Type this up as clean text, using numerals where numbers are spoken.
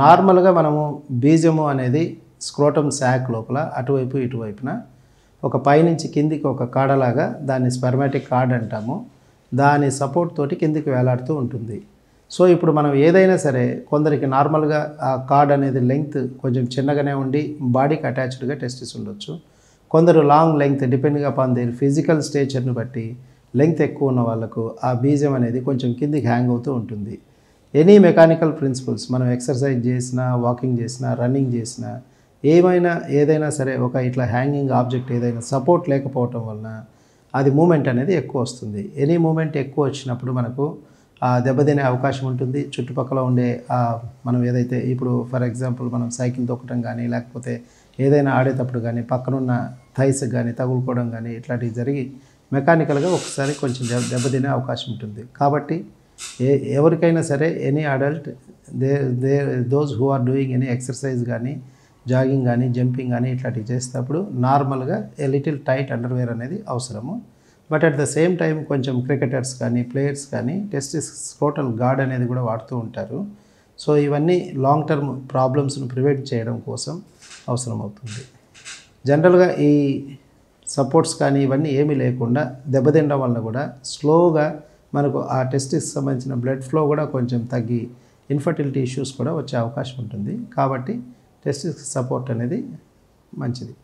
నార్మల్గా మనము బీజము అనేది స్క్రోటమ్ శాక్ లోపల అటువైపు ఇటువైపున ఒక పైనుంచి కిందికి ఒక కాడలాగా దాన్ని స్పెర్మాటిక్ కార్డ్ అంటాము. దాని సపోర్ట్ తోటి కిందికి వేలాడుతూ ఉంటుంది. సో ఇప్పుడు మనం ఏదైనా సరే కొందరికి నార్మల్గా ఆ కార్డ్ అనేది లెంగ్త్ కొంచెం చిన్నగానే ఉండి బాడీకి అటాచ్డ్గా టెస్టిస్ ఉండొచ్చు. కొందరు long length depending upon their physical స్టేచర్ని బట్టి లెంగ్త్ ఎక్కువ ఉన్న వాళ్ళకు ఆ బీజం అనేది కొంచెం కిందికి హ్యాంగ్ అవుతూ ఉంటుంది. ఎనీ మెకానికల్ ప్రిన్సిపల్స్ మనం ఎక్సర్సైజ్ చేసినా, వాకింగ్ చేసినా, రన్నింగ్ చేసినా, ఏదైనా సరే ఒక ఇట్లా హ్యాంగింగ్ ఆబ్జెక్ట్ ఏదైనా సపోర్ట్ లేకపోవటం వలన అది మూమెంట్ అనేది ఎక్కువ వస్తుంది. ఎనీ మూమెంట్ ఎక్కువ వచ్చినప్పుడు మనకు దెబ్బతినే అవకాశం ఉంటుంది. చుట్టుపక్కల ఉండే మనం ఏదైతే ఇప్పుడు ఫర్ ఎగ్జాంపుల్ మనం సైకిల్ తొక్కడం కానీ లేకపోతే ఏదైనా ఆడేటప్పుడు కానీ పక్కనున్న థైస్కి కానీ తగులుకోవడం కానీ ఇట్లాంటివి జరిగి మెకానికల్గా ఒకసారి కొంచెం దెబ్బతినే అవకాశం ఉంటుంది. కాబట్టి ఎవరికైనా సరే any adult those who are doing any exercise కానీ జాగింగ్ కానీ జంపింగ్ కానీ ఇట్లాంటివి చేసేటప్పుడు నార్మల్గా లిటిల్ టైట్ అండర్వేర్ అనేది అవసరము. But at the same time కొంచెం క్రికెటర్స్ కానీ ప్లేయర్స్ కానీ టెస్టిస్ స్క్రోటల్ గార్డ్ అనేది కూడా వాడుతూ ఉంటారు. సో ఇవన్నీ లాంగ్ టర్మ్ ప్రాబ్లమ్స్ను ప్రివెంట్ చేయడం కోసం అవసరం అవుతుంది. జనరల్గా ఈ సపోర్ట్స్ కానీ ఇవన్నీ ఏమీ లేకుండా దెబ్బతినడం వల్ల కూడా స్లోగా మనకు ఆ టెస్టిస్ సంబంధించిన బ్లడ్ ఫ్లో కూడా కొంచెం తగ్గి ఇన్ఫర్టిలిటీ ఇష్యూస్ కూడా వచ్చే అవకాశం ఉంటుంది. కాబట్టి టెస్టిస్ సపోర్ట్ అనేది మంచిది.